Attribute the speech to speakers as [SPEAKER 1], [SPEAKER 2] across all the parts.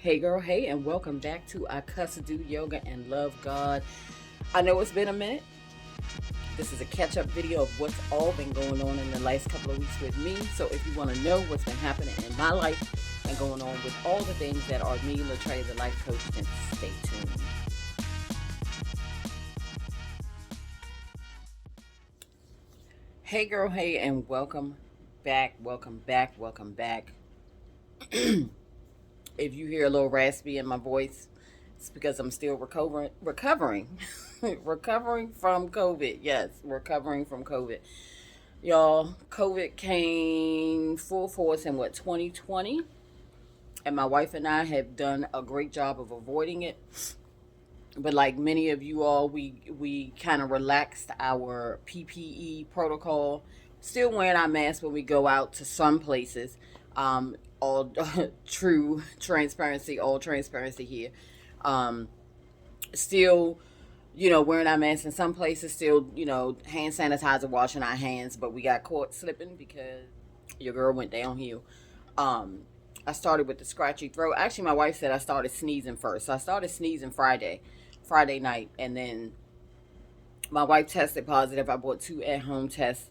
[SPEAKER 1] Hey girl, hey, and welcome back to I Cuss Do Yoga and Love God. I know it's been a minute. This is a catch up video of what's all been going on in the last couple of weeks with me. So if you want to know what's been happening in my life and going on with all the things that are me, Latreia, the life coach, then stay tuned. Hey girl, hey, and welcome back, welcome back, welcome back. If you hear a little raspy in my voice, it's because I'm still recovering, recovering from COVID. Yes, recovering from COVID. Y'all, COVID came full force in 2020, and my wife and I have done a great job of avoiding it. But like many of you all, we kind of relaxed our PPE protocol. Still wearing our masks when we go out to some places. All all transparency here. Um, Still, wearing our masks in some places. Still, hand sanitizer, washing our hands. But we got caught slipping because your girl went downhill. Um, I started with the scratchy throat. Actually, my wife said I started sneezing first. So I started sneezing Friday night, and then my wife tested positive. I bought two at-home tests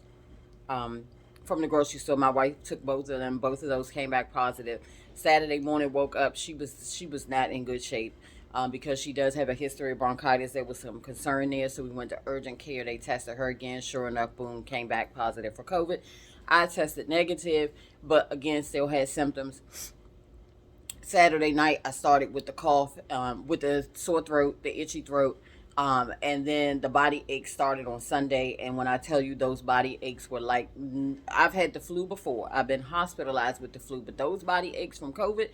[SPEAKER 1] um, from the grocery store. My wife took both of them. Both of those came back positive. Saturday morning, woke up. She was not in good shape because she does have a history of bronchitis. There was some concern there, so we went to urgent care. They tested her again. Sure enough, boom, came back positive for COVID. I tested negative, but again, still had symptoms. Saturday night, I started with the cough, with the sore throat, the itchy throat, and then the body aches started on Sunday. And when I tell you those body aches were like, I've had the flu before. I've been hospitalized with the flu, but those body aches from COVID,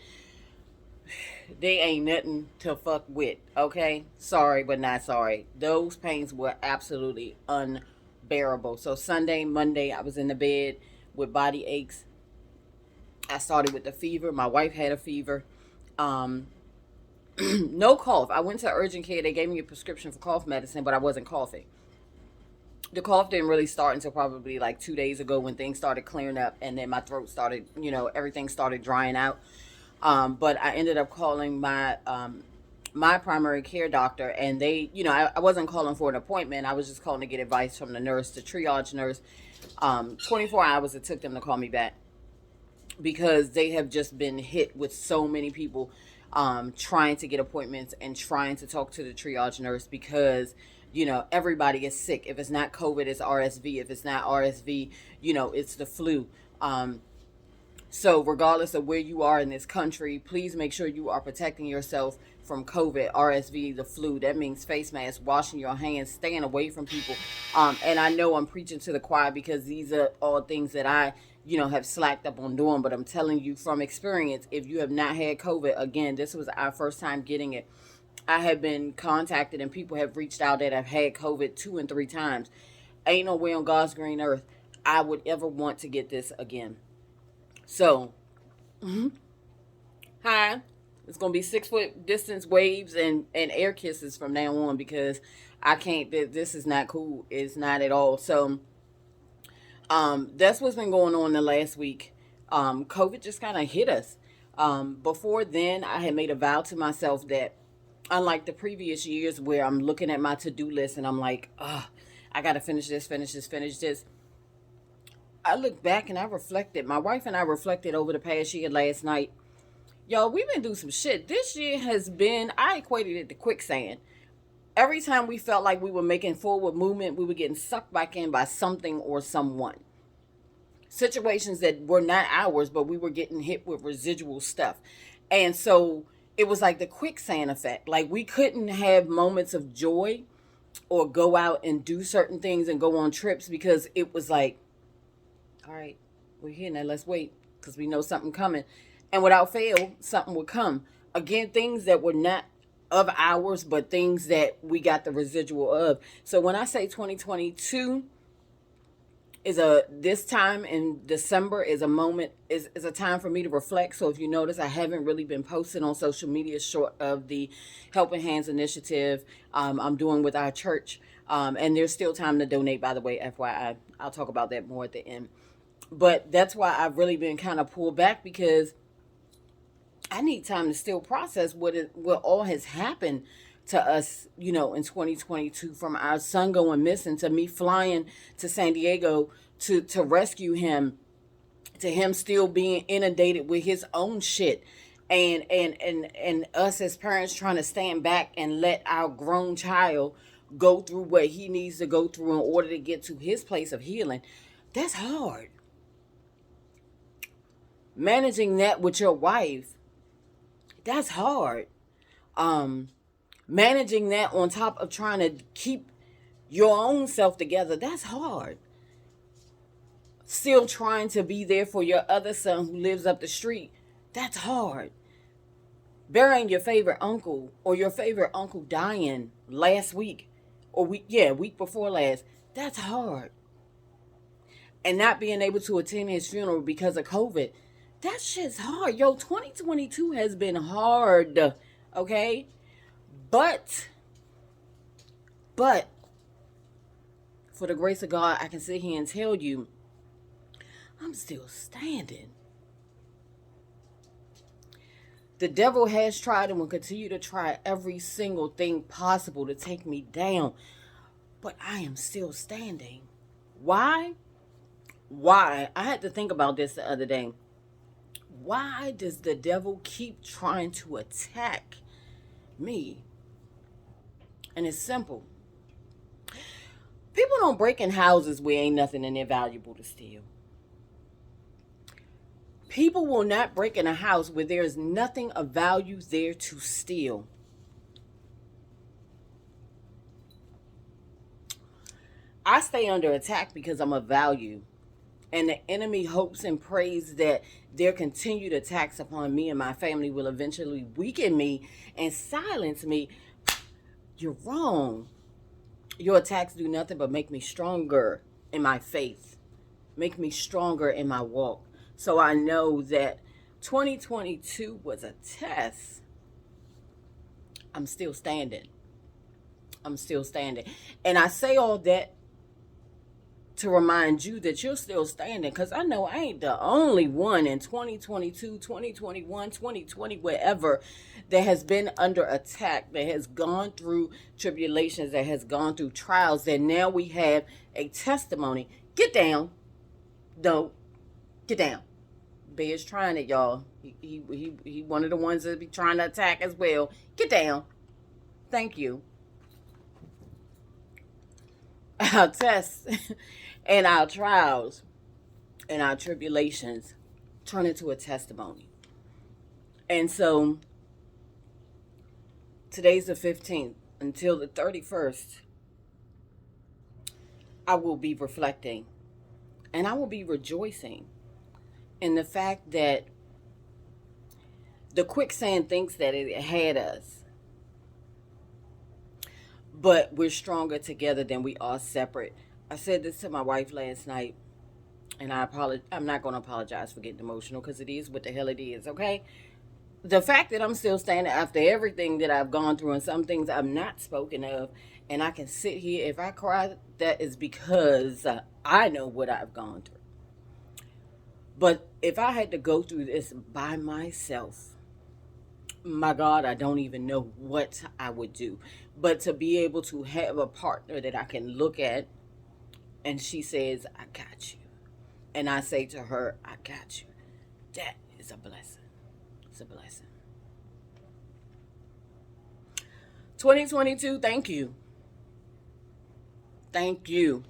[SPEAKER 1] they ain't nothing to fuck with. Okay, sorry, but not sorry. Those pains were absolutely unbearable. So Sunday, Monday, I was in the bed with body aches. I started with the fever. My wife had a fever. Um, no cough. I went to urgent care. They gave me a prescription for cough medicine, but I wasn't coughing. The cough didn't really start until probably like 2 days ago when things started clearing up, and then my throat started, everything started drying out. But I ended up calling my primary care doctor, and they, I wasn't calling for an appointment. I was just calling to get advice from the nurse, the triage nurse. 24 hours it took them to call me back because they have just been hit with so many people trying to get appointments and trying to talk to the triage nurse because everybody is sick. If it's not COVID, it's RSV. If it's not RSV, it's the flu. So regardless of where you are in this country, please make sure you are protecting yourself from COVID, RSV, the flu. That means face masks, washing your hands, staying away from people. And I know I'm preaching to the choir because these are all things that I, have slacked up on doing. But I'm telling you from experience, if you have not had COVID, again, this was our first time getting it. I have been contacted and people have reached out that have had COVID 2 and 3 times. Ain't no way on God's green earth I would ever want to get this again. So, hi. It's gonna be 6 foot distance waves and air kisses from now on because I can't. This is not cool. It's not at all. So, that's what's been going on the last week. COVID just kind of hit us. Before then, I had made a vow to myself that, unlike the previous years where I'm looking at my to do list and I'm like, I gotta finish this, finish this, finish this. I look back and I reflected. My wife and I reflected over the past year last night. Y'all, we've been through some shit. This year has been, I equated it to quicksand. Every time we felt like we were making forward movement, we were getting sucked back in by something or someone. Situations that were not ours, but we were getting hit with residual stuff. And so it was like the quicksand effect. Like we couldn't have moments of joy or go out and do certain things and go on trips because it was like, all right, we're here now. Let's wait because we know something coming. And without fail, something would come. Again, things that were not of ours, but things that we got the residual of. So when I say 2022 is this time in December is a moment, is a time for me to reflect. So if you notice, I haven't really been posting on social media short of the Helping Hands initiative I'm doing with our church. And there's still time to donate, by the way, FYI. I'll talk about that more at the end. But that's why I've really been kind of pulled back because I need time to still process what all has happened to us, in 2022, from our son going missing to me flying to San Diego to rescue him, to him still being inundated with his own shit, and us as parents trying to stand back and let our grown child go through what he needs to go through in order to get to his place of healing. That's hard. Managing that with your wife, that's hard. um Managing that on top of trying to keep your own self together, that's hard. Still trying to be there for your other son who lives up the street, that's hard. Burying your favorite uncle, or your favorite uncle dying last week, or week before last, that's hard. And not being able to attend his funeral because of COVID, that shit's hard. Yo, 2022 has been hard, okay? But, but, for the grace of God, I can sit here and tell you, I'm still standing. The devil has tried and will continue to try every single thing possible to take me down, but I am still standing. Why? Why? I had to think about this the other day. Why does the devil keep trying to attack me? And it's simple. People don't break in houses where ain't nothing in there valuable to steal. People will not break in a house where there is nothing of value there to steal. I stay under attack because I'm of value. And the enemy hopes and prays that their continued attacks upon me and my family will eventually weaken me and silence me. You're wrong. Your attacks do nothing but make me stronger in my faith, make me stronger in my walk. So I know that 2022 was a test. I'm still standing. I'm still standing. And I say all that to remind you that you're still standing, because I know I ain't the only one in 2022, 2021, 2020, wherever, that has been under attack, that has gone through tribulations, that has gone through trials, that now we have a testimony. Get down. Don't. Get down. Bear's trying it, y'all. He one of the ones that be trying to attack as well. Get down. Thank you. Our tests and our trials and our tribulations turn into a testimony. And so today's the 15th. Until the 31st, I will be reflecting, and I will be rejoicing in the fact that the quicksand thinks that it had us, but we're stronger together than we are separate. I said this to my wife last night, and I'm not going to apologize for getting emotional, because it is what the hell it is, okay? The fact that I'm still standing after everything that I've gone through, and some things I've not spoken of, and I can sit here, if I cry, that is because I know what I've gone through. But if I had to go through this by myself, my God, I don't even know what I would do. But to be able to have a partner that I can look at, and she says, I got you, and I say to her, I got you, that is a blessing. It's a blessing. 2022, thank you. Thank you.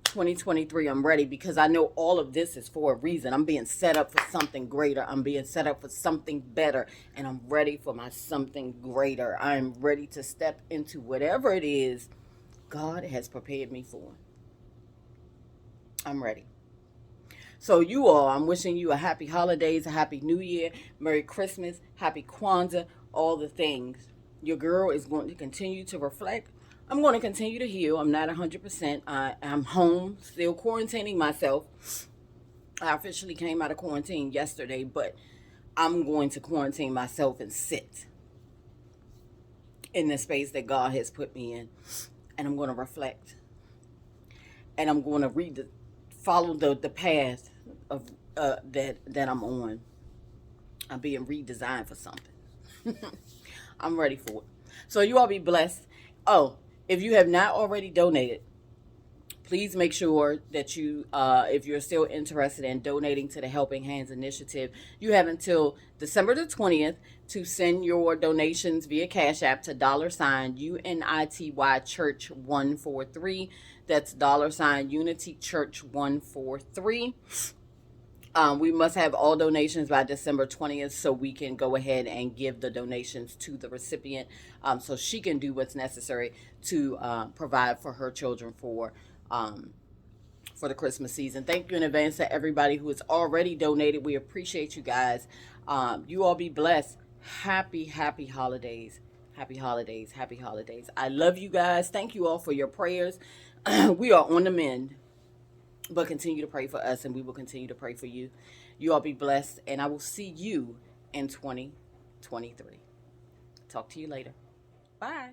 [SPEAKER 1] 2023, I'm ready, because I know all of this is for a reason. I'm being set up for something greater. I'm being set up for something better, and I'm ready for my something greater. I'm ready to step into whatever it is God has prepared me for. I'm ready. So you all, I'm wishing you a happy holidays, a happy new year, Merry Christmas, happy Kwanzaa, all the things. Your girl is going to continue to reflect. I'm going to continue to heal. I'm not 100%. I'm home, still quarantining myself. I officially came out of quarantine yesterday, but I'm going to quarantine myself and sit in the space that God has put me in. And I'm going to reflect. And I'm going to follow the path of that I'm on. I'm being redesigned for something. I'm ready for it. So you all be blessed. Oh, if you have not already donated, please make sure that you, if you're still interested in donating to the Helping Hands Initiative, you have until December the 20th to send your donations via Cash App to $UNITY Church 143. That's $Unity Church 143. We must have all donations by December 20th so we can go ahead and give the donations to the recipient, so she can do what's necessary to provide for her children um, for the Christmas season. Thank you in advance to everybody who has already donated. We appreciate you guys. You all be blessed. Happy, happy holidays. Happy holidays. Happy holidays. I love you guys. Thank you all for your prayers. We are on the mend. But continue to pray for us, and we will continue to pray for you. You all be blessed, and I will see you in 2023. Talk to you later. Bye.